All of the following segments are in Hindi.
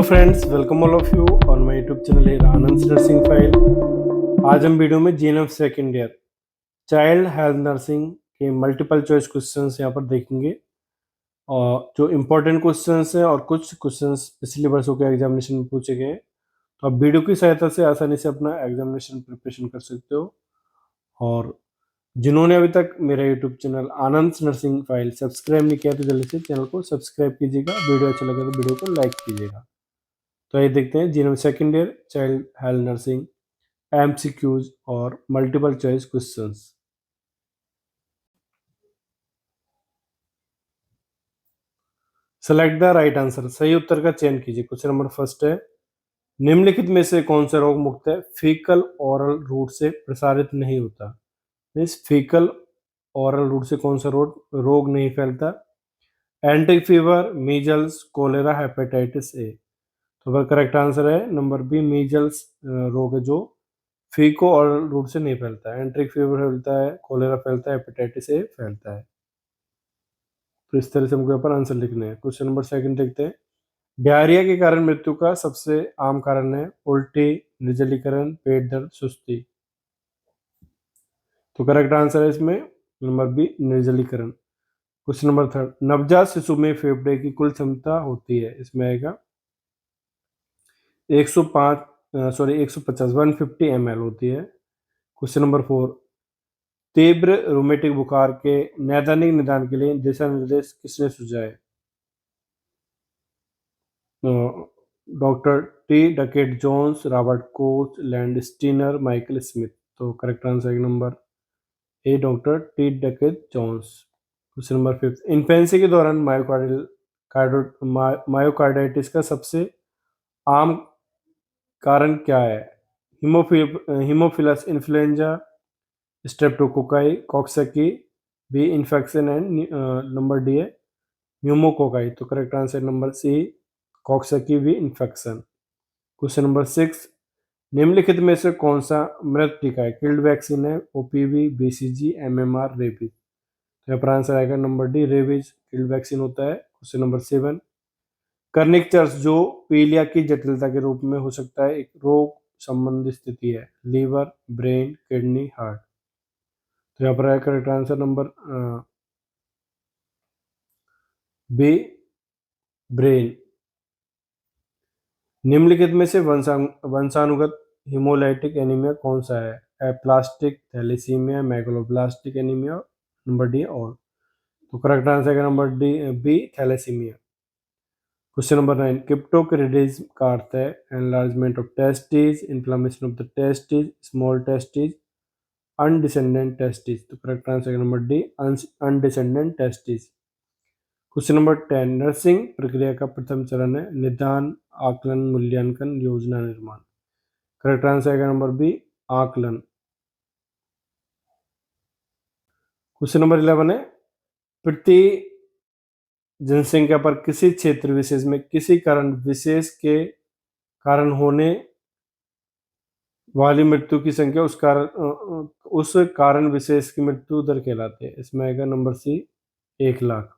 Friends, welcome all of you on my YouTube channel है आनंद नर्सिंग फाइल। आज हम वीडियो में GNM second year child health nursing के मल्टीपल चॉइस क्वेश्चंस यहाँ पर देखेंगे और जो इम्पोर्टेंट क्वेश्चंस हैं और कुछ क्वेश्चंस पिछले वर्षों के एग्जामिनेशन में पूछे गए हैं। तो आप वीडियो की सहायता से आसानी से अपना एग्जामिनेशन प्रिपरेशन कर सकते हो। और जिन्होंने अभी तक मेरा यूट्यूब चैनल आनंद नर्सिंग फाइल सब्सक्राइब नहीं किया तो जल्दी से चैनल को सब्सक्राइब कीजिएगा। वीडियो अच्छा लगे तो वीडियो को लाइक कीजिएगा। तो ये देखते हैं GNM second year child health nursing MCQs और multiple choice questions. Select the right answer, सही उत्तर का चयन कीजिए। क्वेश्चन नंबर फर्स्ट है, निम्नलिखित में से कौन सा रोग मुक्त है फीकल ओरल रूट से प्रसारित नहीं होता। मीन्स फीकल ओरल रूट से कौन सा रोग नहीं फैलता। Enteric fever, measles, cholera, hepatitis A. तो वह करेक्ट आंसर है नंबर बी, मीजल्स रोग है जो फीको ओरल रूट से नहीं फैलता है। एंट्रिक फीवर फैलता है, कोलेरा फैलता है, हेपेटाइटिस ए फैलता है। तो इस तरह से हमको यहाँ पर आंसर लिखने हैं। क्वेश्चन नंबर सेकंड देखते हैं, डायरिया के कारण मृत्यु का सबसे आम कारण है उल्टी, निर्जलीकरण, पेट दर्द, सुस्ती। तो करेक्ट आंसर है इसमें नंबर बी, निर्जलीकरण। क्वेश्चन नंबर थर्ड, नवजात शिशु में फेफड़े की कुल क्षमता होती है, इसमें आएगा 150 150 होती है। क्वेश्चन नंबर फोर, तीव्र रोमेटिक बुखार के नैदानिक निदान के लिए दिशा निर्देश किसने सुझाए। Doctor T Duckett Jones, Robert Koch, Landsteiner, Michael Smith. तो करेक्ट आंसर है number A, doctor T Duckett Jones. Question number fifth, infancy के दौरान मायोकार्डाइटिस का सबसे आम कारण क्या है। Haemophilus influenza, streptococci, Coxsackie, B infection and number D है न्यूमोकोकाई। तो correct answer number C, Coxsackie B infection. Question number six, निम्नलिखित में से कौन सा मृत टीका है, किल्ड वैक्सीन है, ओपीवी, बीसीजी, एमएमआर, रेबीज। तो यहाँ पर आंसर आएगा number D, rabies killed vaccine होता है। Question number seven, Kernig church जो पीलिया की जटिलता के रूप में हो सकता है एक रोग संबंधी स्थिति है, लीवर, ब्रेन, किडनी, हार्ट। तो यहाँ पर आएगा correct answer number B, brain. निम्नलिखित में से वंशानुगत हीमोलाइटिक एनीमिया कौन सा है, aplastic, thalassaemia, megaloblastic anaemia, number D और। तो करेक्ट आंसर है number D, B thalassaemia. Question number 9, cryptorchidism का अर्थ है enlargement of testis, inflammation of the testis, small testis, undescended testis. तो करेक्ट आंसर है number D, undescended testis. Question number 10, nursing प्रक्रिया का प्रथम चरण है निदान, आकलन, मूल्यांकन, योजना निर्माण। करेक्ट आंसर है नंबर बी, आकलन। क्वेश्चन नंबर 11 है, प्रति जनसंख्या पर किसी क्षेत्र विशेष में किसी कारण विशेष के कारण होने वाली मृत्यु की संख्या उस कारण विशेष की मृत्यु दर कहलाती है, इसमें आएगा number C, 1 lakh.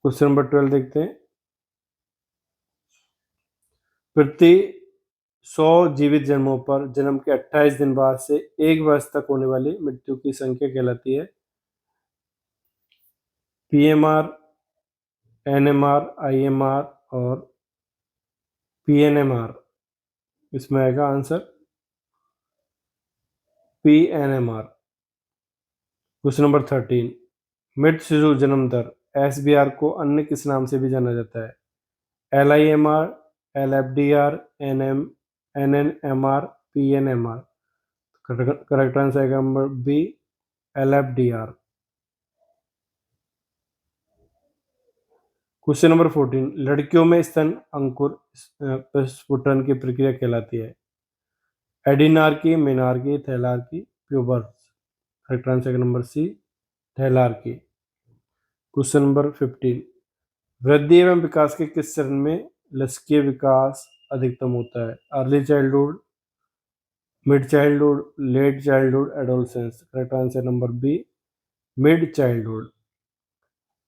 Question number 12 देखते हैं, प्रति 100 जीवित जन्मों पर जन्म के 28 दिन बाद से 1 वर्ष तक होने वाली मृत्यु की संख्या कहलाती है पीएमआर, एनएमआर, आईएमआर और पीएनएमआर। इसमें आएगा आंसर पीएनएमआर। क्वेश्चन नंबर 13, मृत शिशु जन्म दर एसबीआर को अन्य किस नाम से भी जाना जाता है, LIMR, LFDR, NNMR, PNMR। Correct answer है number B, LFDR। Question number 14, लड़कियों में स्तन अंकुर प्रस्फुटन की प्रक्रिया कहलाती है एडिनार्की, मेनार्की, थैलार्की, प्यूबर्स। करेक्ट आंसर है नंबर सी, थैलार्की। क्वेश्चन नंबर 15, वृद्धि एवं विकास के किस चरण में लसिकीय विकास अधिकतम होता है, early childhood, mid childhood, late childhood, adolescence. Correct answer number B, mid childhood.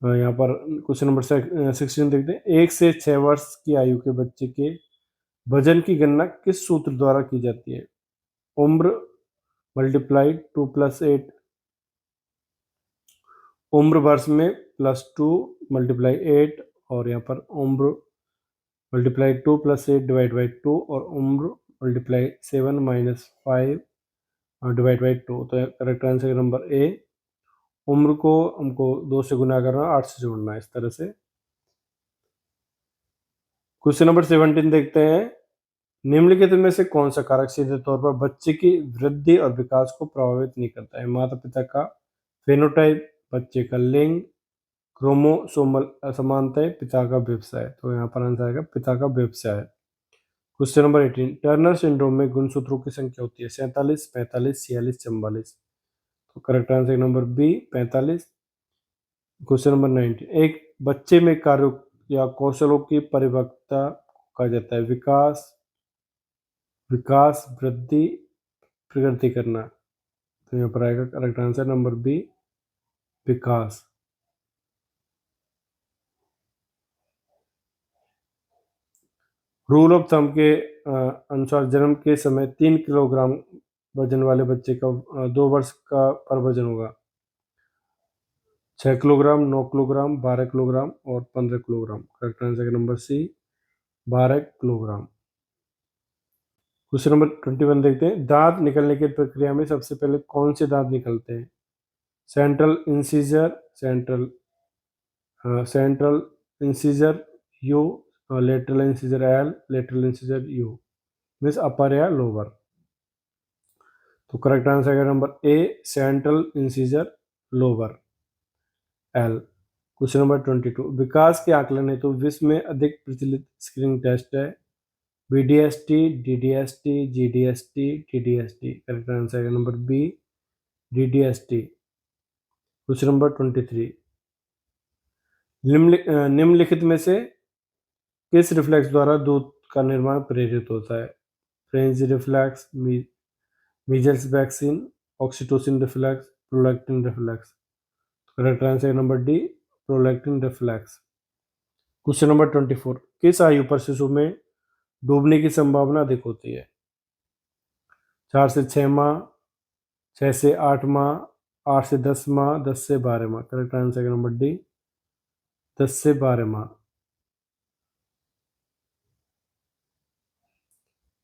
यहाँ पर क्वेश्चन नंबर 16 देखते हैं। 1 से 6 वर्ष की आयु के बच्चे के वजन की गणना किस सूत्र द्वारा की जाती है? उम्र मल्टीप्लाइड 2 प्लस 8, उम्र वर्ष में +2 मल्टीप्लाई 8, और यहाँ पर उम्र मल्टीप्लाई 2 प्लस 8 डिवाइड बाई 2, और उम्र मल्टीप्लाई 7 माइनस 5 डिवाइड बाई 2। तो करेक्ट आंसर नंबर ए। उम्र को हमको 2 से गुना करना, 8 से जोड़ना है, इस तरह से। क्वेश्चन नंबर 17 देखते हैं। निम्नलिखित में से कौन सा कारक सीधे तौर पर बच्चे की वृद्धि और विकास को प्रभावित नहीं करता है? माता पिता का फेनोटाइप, बच्चे का लिंग, क्रोमोसोमल असमानताएं, पिता का व्यवसाय। तो यहाँ पर आंसर आएगा पिता का व्यवसाय। Question number 18। टर्नर सिंड्रोम में गुणसूत्रों की संख्या होती है 47, 45, 46, 44। तो correct answer number B 45। Question number 19। एक बच्चे में कार्यों या कौशलों की परिपक्वता कहा जाता है? विकास, वृद्धि, प्रगति करना। तो यहाँ पर आएगा करेक्ट आंसर नंबर बी विकास। रूल ऑफ थंब के अनुसार जन्म के समय 3 किलोग्राम वजन वाले बच्चे का 2 वर्ष का पर वजन होगा? 6 किलोग्राम, 9 किलोग्राम, 12 किलोग्राम और 15 kilogram. Correct answer number C 12 kilogram. Question number 21 देखते हैं। दांत निकलने की प्रक्रिया में सबसे पहले कौन से दांत निकलते हैं? Central incisor, central incisor U, lateral incisor L, lateral incisor U, means upper या लोअर। तो करेक्ट आंसर है number A central incisor lower L. Question number 22। विकास के आकलन हेतु विश्व में अधिक प्रचलित स्क्रीनिंग टेस्ट है? BDST, DDST, GDST, TDST। Correct answer है number B DDST। Question number 23। निम्नलिखित में से किस रिफ्लेक्स द्वारा दूध का निर्माण प्रेरित होता है? French reflex, measles vaccine, oxytocin reflex, prolactin reflex. Correct answer number D prolactin reflex. Question number 24। किस आयु पर शिशु में डूबने की संभावना अधिक होती है? 4 से 6 माह, 6 से 8 माह, 8 से 10 माह, 10 से 12 माह। करेक्ट आंसर नंबर डी 10 से 12 माह।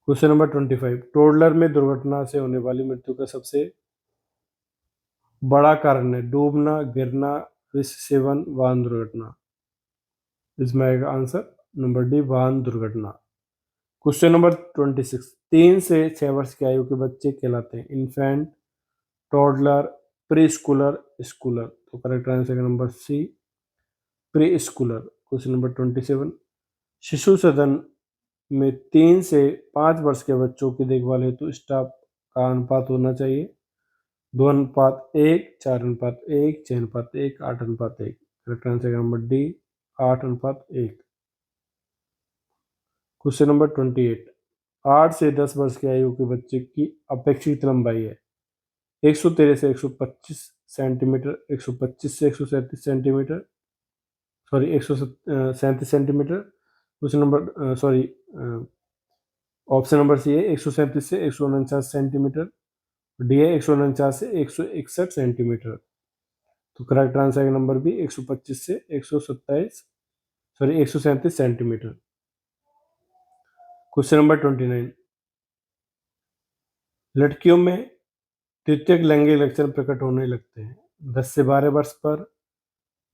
Question number 25। टोडलर में दुर्घटना से होने वाली मृत्यु का सबसे बड़ा कारण है? डूबना, गिरना, विष सेवन, वाहन दुर्घटना। इसमें आएगा आंसर नंबर डी वाहन दुर्घटना। Question number 26। 3 से 6 वर्ष की आयु के बच्चे कहलाते हैं? Infant, toddler, preschooler, schooler. तो correct answer number C preschooler. Question number 27। शिशु सदन में 3 से 5 वर्ष के बच्चों की देखभाल हेतु स्टाफ का अनुपात होना चाहिए? 2:1, 4:1, 6:1, 8:1। Correct answer number D 8:1। Question number 28। 8 से 10 वर्ष की आयु के बच्चे की अपेक्षित लंबाई है? 113 से 125 सेंटीमीटर, 125 से 137 centimetre, sorry 137 centimetre. Question number option number C है 137 से 149 सेंटीमीटर, डी है 149 से 161 सेंटीमीटर। तो करेक्ट आंसर है नंबर बी 125 से 137 सेंटीमीटर। Question number 29। लड़कियों में तृतीयक लैंगिक लक्षण प्रकट होने लगते हैं 10 से 12 वर्ष पर,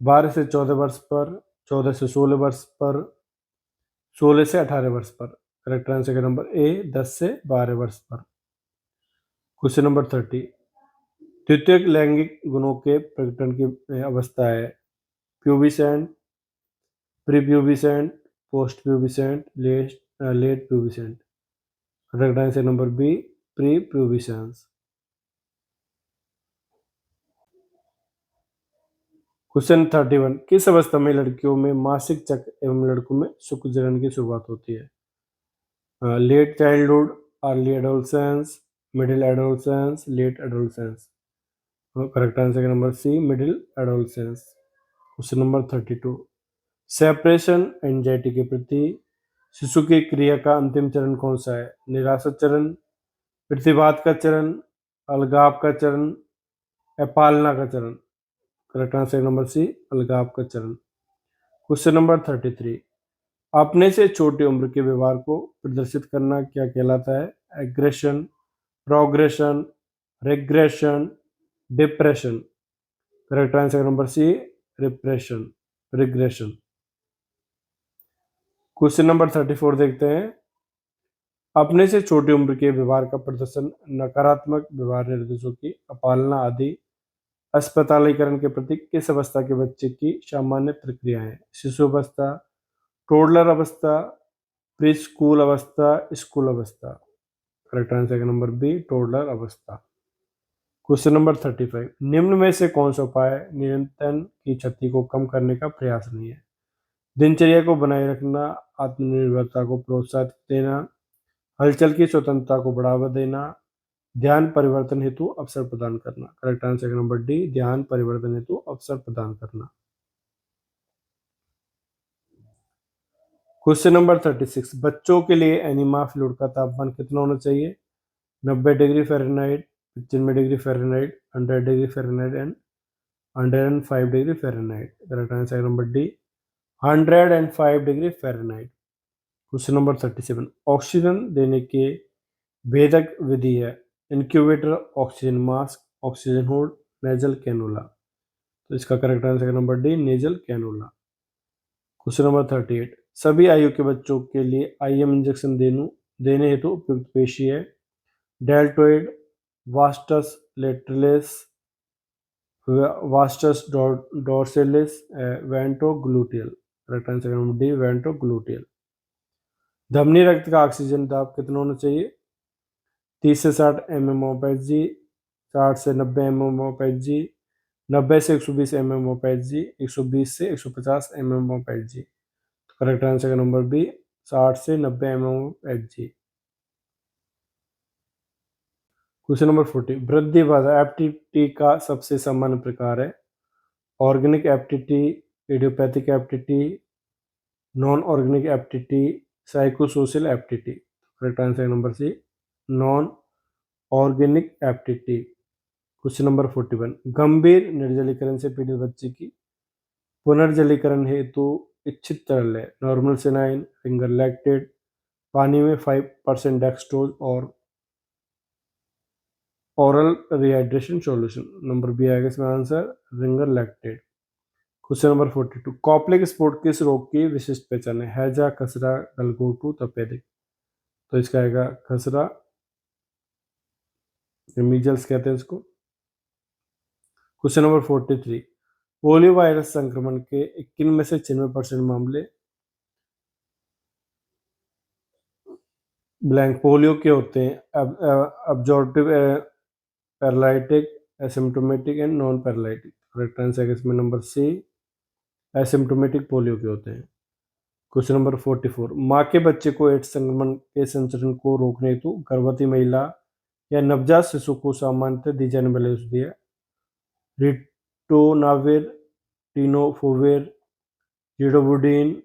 12 से 14 वर्ष पर, 14 से 16 वर्ष पर, 16 से 18 वर्ष पर। करेक्ट आंसर का नंबर ए 10 से 12 वर्ष पर। Question number 30। तृतीयक लैंगिक गुणों के प्रकटन की अवस्था है? Pubescent, prepubescent, post pubescent, late pubescent. Correct answer number B prepubescence. Question 31। किस अवस्था में लड़कियों में मासिक चक्र एवं लड़कों में शुक्रजनन की शुरुआत होती है? Late childhood, early adolescence, middle adolescence, late adolescence. Correct answer number C middle adolescence. Question number 32, separation anxiety के प्रति शिशु की क्रिया का अंतिम चरण कौन सा है? निराशा चरण, प्रतिवाद का चरण, अलगाव का चरण या पालना का चरण? करेक्ट आंसर नंबर सी, अलगाव का चरण। क्वेश्चन नंबर 33, अपने से छोटी उम्र के व्यवहार को प्रदर्शित करना क्या कहलाता है? Aggression, progression, regression, depression? Correct answer number C, repression, regression. Question number 34 देखते हैं, अपने से छोटी उम्र के व्यवहार का प्रदर्शन नकारात्मक व्यवहार निर्देशों की अपालना आदि अस्पतालीकरण के प्रति किस अवस्था के बच्चे की सामान्य प्रक्रिया है? शिशु अवस्था, टोडलर अवस्था, प्री स्कूल अवस्था, स्कूल अवस्था? Correct answer number B, toddler अवस्था। क्वेश्चन नंबर 35, निम्न में से कौन सा उपाय नियंत्रण की क्षति को कम करने का प्रयास नहीं है? दिनचर्या को बनाए रखना, आत्मनिर्भरता को प्रोत्साहित देना, हलचल की स्वतंत्रता को बढ़ावा देना, ध्यान परिवर्तन हेतु अवसर प्रदान करना? करेक्ट आंसर नंबर डी, ध्यान परिवर्तन हेतु अवसर प्रदान करना। क्वेश्चन नंबर 36, बच्चों के लिए एनीमा फ्लूइड का तापमान कितना होना चाहिए? 90 degree Fahrenheit, 95 degree Fahrenheit, 100 degree Fahrenheit and 105 degree Fahrenheit? Correct answer number D, 105 degree Fahrenheit. Question number 37, oxygen देने के भेदक विधि है? Incubator, oxygen mask, oxygen hood, nasal cannula? तो इसका correct answer number D, nasal cannula. Question number 38, सभी आयु के बच्चों के लिए आईएम इंजेक्शन देने हेतु उपयुक्त पेशी है? Deltoid, vastus lateralis, vastus dorsalis, ventrogluteal? Correct answer number D, ventrogluteal. धमनी रक्त का ऑक्सीजन दाब कितना होना चाहिए? 30 से 60 mm ऑफ एच 60 से 90 mm ऑफ एच 90 से 120 mm ऑफ एच 120 से 150 mm of H. Correct answer का नंबर बी, 60 से 90 mm of H. Question number 40, वृद्धि बाधा एफटीटी का सबसे सामान्य प्रकार है? Organic FTT, idiopathic FTT, non organic FTT, psychosocial FTT? Correct answer number C, non organic FTT. Question number 41, गंभीर निर्जलीकरण से पीड़ित बच्चे की पुनर्जलीकरण हेतु इच्छित तरल है? नॉर्मल सेनाइन, फिंगर लैक्टेट, पानी में 5% डेक्सट्रोज और oral rehydration solution? Number B आएगा इसमें answer, Ringer lactate. Question number 42, Koplik spot किस रोग की विशिष्ट पहचान है? हैजा, खसरा, गलघोटू, तपेदिक? तो इसका आएगा खसरा, मीजल्स कहते हैं इसको। क्वेश्चन नंबर 43, पोलियो वायरस संक्रमण के किन में से 96% मामले ब्लैंक पोलियो के होते हैं? Abortive paralytic, asymptomatic and non paralytic? Correct answer है इसमें नंबर सी, एसिम्टोमेटिक पोलियो के होते हैं। क्वेश्चन नंबर 44, माँ के बच्चे को एड्स संक्रमण के संचरण को रोकने हेतु गर्भवती महिला या नवजात शिशु को सामान्यतः दी जाने वाली औषधि है? Ritonavir, tenofovir, zidovudine,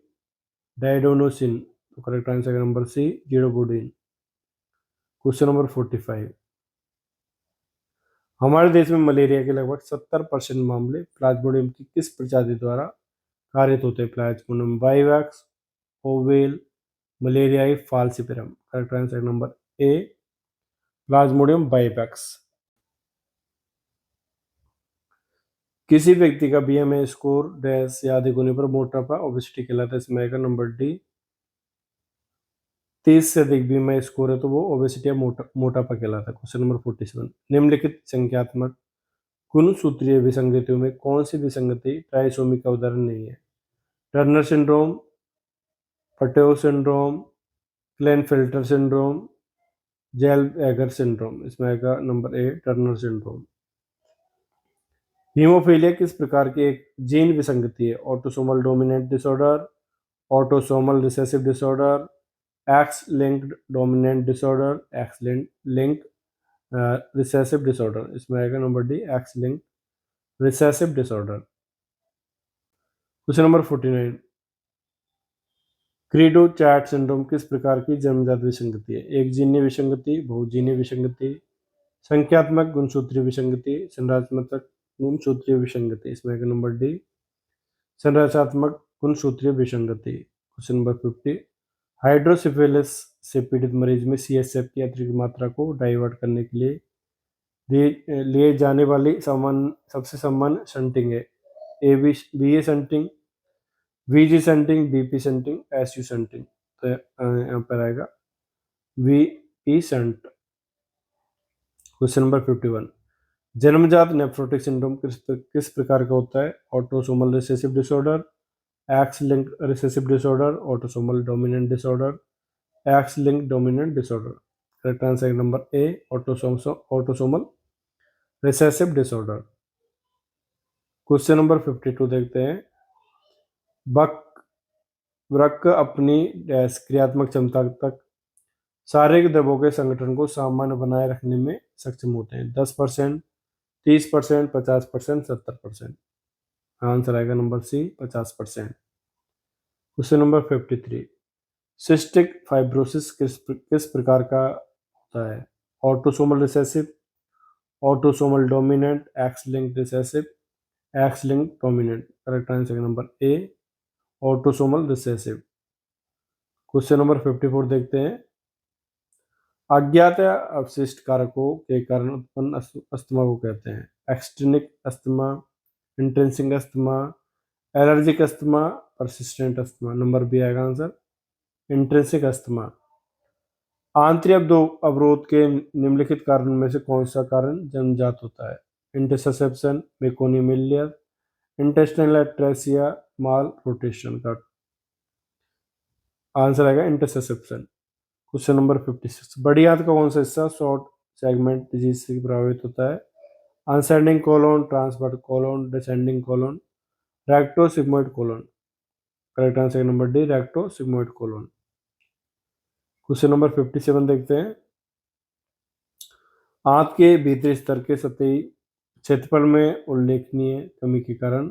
didanosine? तो करेक्ट आंसर है number C, zidovudine. Question number 45, हमारे देश में मलेरिया के लगभग 70% मामले प्लाज्मोडियम की किस प्रजाति द्वारा कारित होते हैं? Plasmodium vivax, ovale, malariae falciparum? Correct answer number A, plasmodium vivax. किसी व्यक्ति का बीएमआई स्कोर डैश या अधिक होने पर मोटापा ओबेसिटी कहलाता है? इसमें आएगा नंबर डी, 30 से अधिक बीएमआई स्कोर है तो वो ओबेसिटी या मोटापा कहलाता है। क्वेश्चन नंबर 47, निम्नलिखित संख्यात्मक गुणसूत्रीय विसंगतियों में कौन सी विसंगति ट्राइसोमी का उदाहरण नहीं है? Turner syndrome, Patau syndrome, Klinefelter syndrome, Zellweger syndrome? इसमें आएगा number A, Turner syndrome. Haemophilia किस प्रकार की एक जीन विसंगति है? Autosomal dominant disorder, autosomal recessive disorder, X linked dominant disorder, X linked recessive disorder? इसमें आएगा number D, X linked recessive disorder. Question number 49, cri du chat syndrome किस प्रकार की जन्मजात विसंगति है? एक जीन्य विसंगति, बहुजीन्य विसंगति, संख्यात्मक गुणसूत्रीय विसंगति, संरचनात्मक गुणसूत्रीय विसंगति। इसमें का नंबर डी, संरचनात्मक गुणसूत्रीय विसंगति। क्वेश्चन नंबर 50, हाइड्रोसिफिलिस से पीड़ित मरीज में सीएसएफ की अतिरिक्त मात्रा को डाइवर्ट करने के लिए जाने वाली सबसे सामान्य शंटिंग है? A B A shunting, VG shunting, BP shunting, SU shunting. तो यहाँ पर आएगा वीई शंट। क्वेश्चन नंबर 51, जन्मजात नेफ्रोटिक सिंड्रोम किस प्रकार का होता है? Autosomal recessive disorder, X linked recessive disorder, autosomal dominant disorder, X linked dominant disorder. Correct answer number A, autosomal recessive disorder. Question number 52 देखते हैं, वृक्क अपनी क्रियात्मक क्षमता तक शारीरिक द्रव्यों के संगठन को सामान्य बनाए रखने में सक्षम होते हैं? 10%, 30%, 50%, 70%। आंसर आएगा number C, 50%। Question number 53, cystic fibrosis किस प्रकार का होता है? Autosomal recessive, autosomal dominant, X linked recessive, X linked dominant. Correct answer number A, autosomal recessive. Question number 54 देखते हैं, अज्ञात या अवशिष्ट कारकों के कारण उत्पन्न अस्थमा को कहते हैं? Extrinsic asthma, intrinsic asthma, allergic asthma, persistent asthma. Number B आएगा आंसर, इंट्रिंसिक अस्थमा। आंतरिक अवरोध के निम्नलिखित कारण में से कौन सा कारण जन्मजात होता है? इंटरसेप्शन, मेकोनिमिलियर, इंटेस्टाइनल एट्रेसिया, माल रोटेशन। का आंसर आएगा इंटरसेप्शन। क्वेश्चन नंबर 56, बड़ी आंत का कौन सा हिस्सा शॉर्ट सेगमेंट डिजीज से प्रभावित होता है? Ascending colon, transverse colon, descending colon, rectosigmoid colon. Correct answer number D, rectosigmoid colon. Question number 57 देखते हैं, आंत के भीतरी स्तर के सतही क्षेत्रफल में उल्लेखनीय कमी के कारण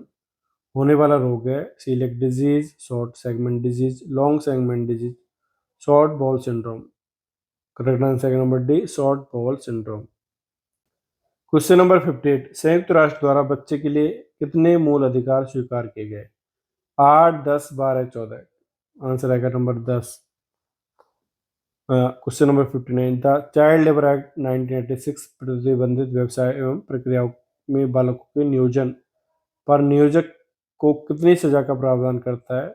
होने वाला रोग है? Coeliac disease, short segment disease, long segment disease, short bowel syndrome. Correct answer number D, short bowel syndrome. Question number 58, संयुक्त राष्ट्र द्वारा बच्चे के लिए कितने मूल अधिकार स्वीकार किए गए? 8, 10, 12, 14। आंसर आएगा number 10। Question number 59, the child labour act 1986 प्रतिबंधित व्यवसाय एवं प्रक्रियाओं में बालकों के नियोजन पर नियोजक को कितनी सजा का प्रावधान करता है?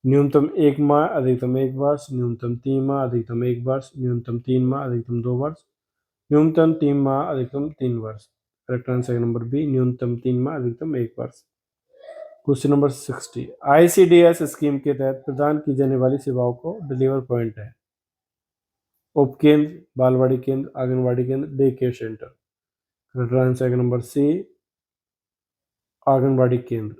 न्यूनतम 1 माह, अधिकतम 1 वर्ष, न्यूनतम 3 माह, अधिकतम 1 वर्ष, न्यूनतम 3 माह, अधिकतम 2 वर्ष, न्यूनतम 3 माह, अधिकतम 3 वर्ष। करेक्ट आंसर नंबर बी, न्यूनतम 3 माह, अधिकतम 1 वर्ष। क्वेश्चन नंबर 60, ICDS स्कीम के तहत प्रदान की जाने वाली सेवाओं को डिलीवर पॉइंट है? उपकेंद्र, बालवाड़ी केंद्र, आंगनवाड़ी केंद्र, day care centre. Correct answer number C, anganwadi केंद्र।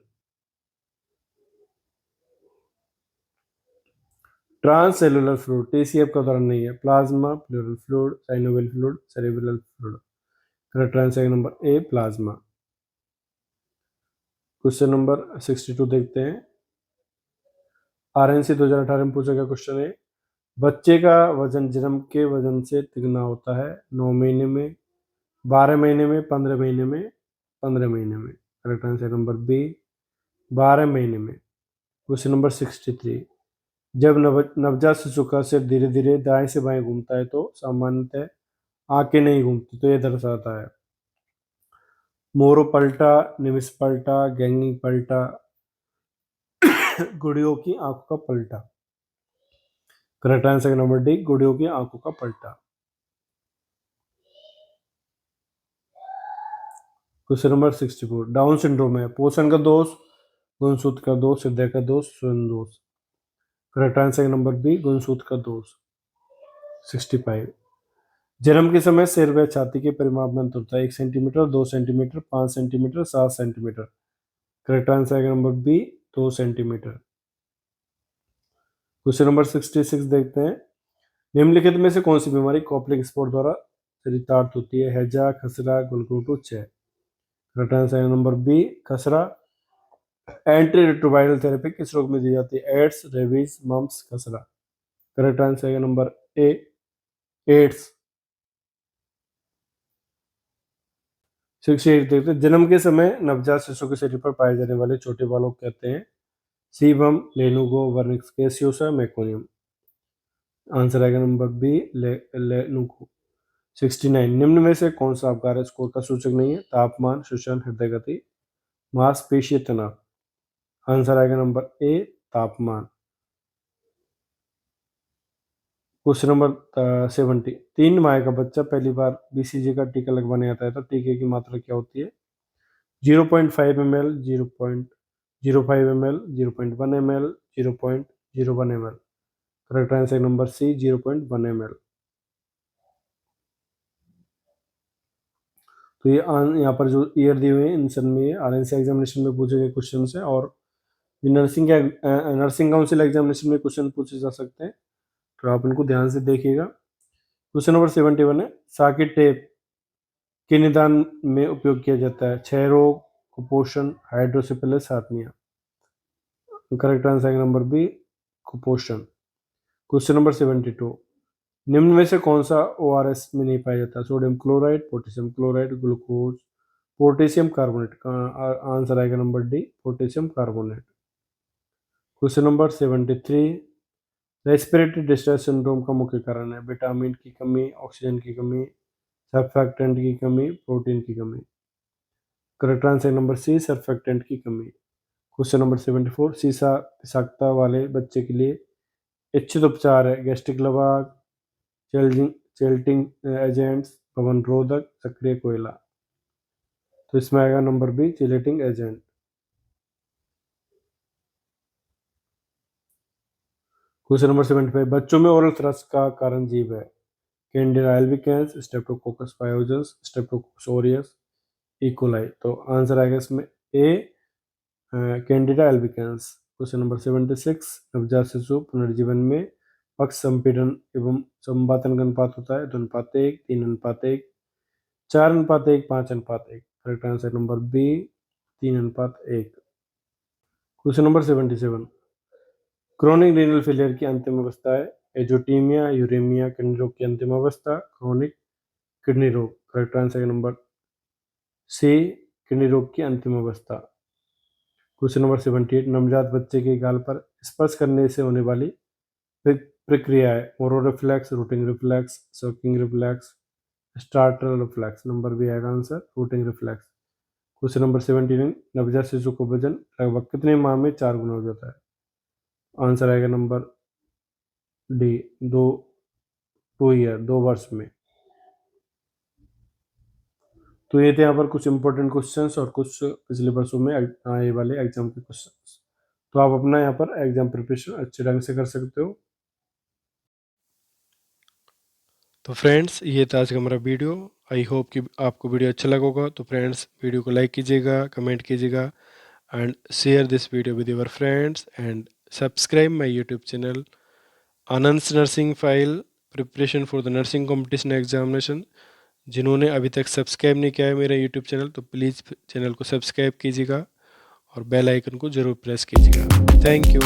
ट्रांससेलुलर फ्लूइड TCF का उदाहरण नहीं है? Plasma, pleural fluid, synovial fluid, cerebral fluid. Correct answer number A, plasma. Question number 62 देखते हैं, RNC 2018 में पूछा गया क्वेश्चन है, बच्चे का वजन जन्म के वजन से तिगुना होता है? 9 महीने में, 12 महीने में, 15 महीने में, 15 महीने में। करेक्ट आंसर नंबर बी, 12 महीने में। क्वेश्चन नंबर 63, जब नवजात शिशु का सिर धीरे धीरे दाएं से बाएं घूमता है तो सामान्यतः आंखें नहीं घूमती, तो यह दर्शाता है? मोरो पलटा, निमिष पलटा, गैंगिंग पलटा, गुड़ियों की आंखों का पलटा। करेक्ट आंसर नंबर डी, गुड़ियों की आंखों का पलटा। क्वेश्चन नंबर 64, डाउन सिंड्रोम है? पोषण का दोष, गुणसूत्र का दोष, हृदय का दोष, स्वयं दोष। करेक्ट आंसर नंबर बी, गुणसूत्र का दोष। 65, जन्म के समय सिर व छाती के परिमाप में अंतर होता है? 1 centimetre, 2 centimetre, 5 centimetre, 7 centimetre. Correct answer number B, 2 centimetre. Question number 66 देखते हैं, निम्नलिखित में से कौन सी बीमारी कॉप्लिक स्पॉट द्वारा चरितार्थ होती है? हैजा, खसरा, गलघोटू, क्षय। करेक्ट आंसर नंबर बी, खसरा। एंटी रिट्रोवायरल थेरेपी किस रोग में दी जाती है? एड्स, रेबीज, मम्प्स, खसरा। करेक्ट आंसर है नंबर ए, एड्स। 68 देखते हैं, जन्म के समय नवजात शिशु के शरीर पर पाए जाने वाले छोटे बालों को कहते हैं? Sebum, lanugo, vernix caseosa, meconium. Answer आएगा नंबर बी, लेनुगो। 69 निम्न में से कौन सा अवगाह्य स्कोर का सूचक नहीं है? तापमान, श्वसन, हृदय गति, मांसपेशीय तनाव। आंसर आएगा नंबर ए, तापमान। क्वेश्चन नंबर 70 3 माह का बच्चा पहली बार बीसीजी का टीका लगवाने आता है तो टीके की मात्रा क्या होती है? 0.5 ml, 0.05 ml, 0.1 ml, 0.01 ml। Correct answer number C, 0.1 ml। तो ये यहाँ पर जो ईयर दिए हुए हैं इन सब में आरएनसी एग्जामिनेशन में पूछे गए क्वेश्चन है और नर्सिंग नर्सिंग काउंसिल एग्जामिनेशन में क्वेश्चन पूछे जा सकते हैं, तो आप इनको ध्यान से देखिएगा। क्वेश्चन नंबर 71 है, साकिट टेप के निदान में उपयोग किया जाता है? क्षय रोग, कुपोषण, हाइड्रोसिफिलिस, हार्निया। करेक्ट आंसर है नंबर बी, कुपोषण। क्वेश्चन नंबर 72 निम्न में से कौन सा ओआरएस में नहीं पाया जाता? Sodium chloride, potassium chloride, glucose, potassium carbonate. का आंसर आएगा number D, potassium carbonate. Question number 73 respiratory distress syndrome का मुख्य कारण है? विटामिन की कमी, ऑक्सीजन की कमी, सर्फेक्टेंट की कमी, प्रोटीन की कमी। Correct answer number C, surfactant की कमी। क्वेश्चन नंबर 74 सीसा विषाक्तता वाले बच्चे के लिए इच्छित उपचार है? गैस्ट्रिक लवाग, चेल्टिंग एजेंट्स, पवन रोधक, सक्रिय कोयला। तो इसमें आएगा number B, chelating agent. Question number 75 बच्चों में ओरल थ्रस्ट का कारण जीव है? Candida albicans, Streptococcus pyogenes, Streptococcus aureus, E coli. तो आंसर आएगा इसमें A, Candida albicans. Question number 76 नवजात शिशु पुनर्जीवन में पक्ष संपीड़न एवं संवातन का अनुपात होता है? 2:1, 3:1, 4:1, 5:1। Correct answer number B, 3:1। Question number 77 chronic renal failure की अंतिम अवस्था है? एजोटीमिया, यूरेमिया, किडनी रोग की अंतिम अवस्था, क्रोनिक किडनी रोग। Correct answer number C, kidney रोग की अंतिम अवस्था। क्वेश्चन नंबर 78 नवजात बच्चे के गाल पर स्पर्श करने से होने वाली प्रक्रिया है? Moro reflex, rooting reflex, sucking reflex, starter reflex. Number B आएगा answer, rooting reflex. Question number 79 नवजात शिशु को वजन लगभग कितने माह में 4 गुना हो जाता है? आंसर आएगा नंबर डी, 2 वर्ष में। तो ये थे यहाँ पर कुछ इंपॉर्टेंट क्वेश्चंस और कुछ पिछले वर्षों में आए वाले एग्जाम के क्वेश्चंस। तो आप अपना यहाँ पर एग्जाम प्रिपरेशन अच्छे ढंग से कर सकते हो। तो फ्रेंड्स ये था आज का हमारा वीडियो। आई होप कि आपको वीडियो अच्छा लगा होगा। तो फ्रेंड्स वीडियो को लाइक कीजिएगा, कमेंट कीजिएगा and share this video with your friends and subscribe my YouTube channel Anand nursing file preparation for the nursing competition examination. जिन्होंने अभी तक सब्सक्राइब नहीं किया है मेरा यूट्यूब चैनल तो प्लीज़ चैनल को सब्सक्राइब कीजिएगा और बेल आइकन को ज़रूर प्रेस कीजिएगा। Thank you.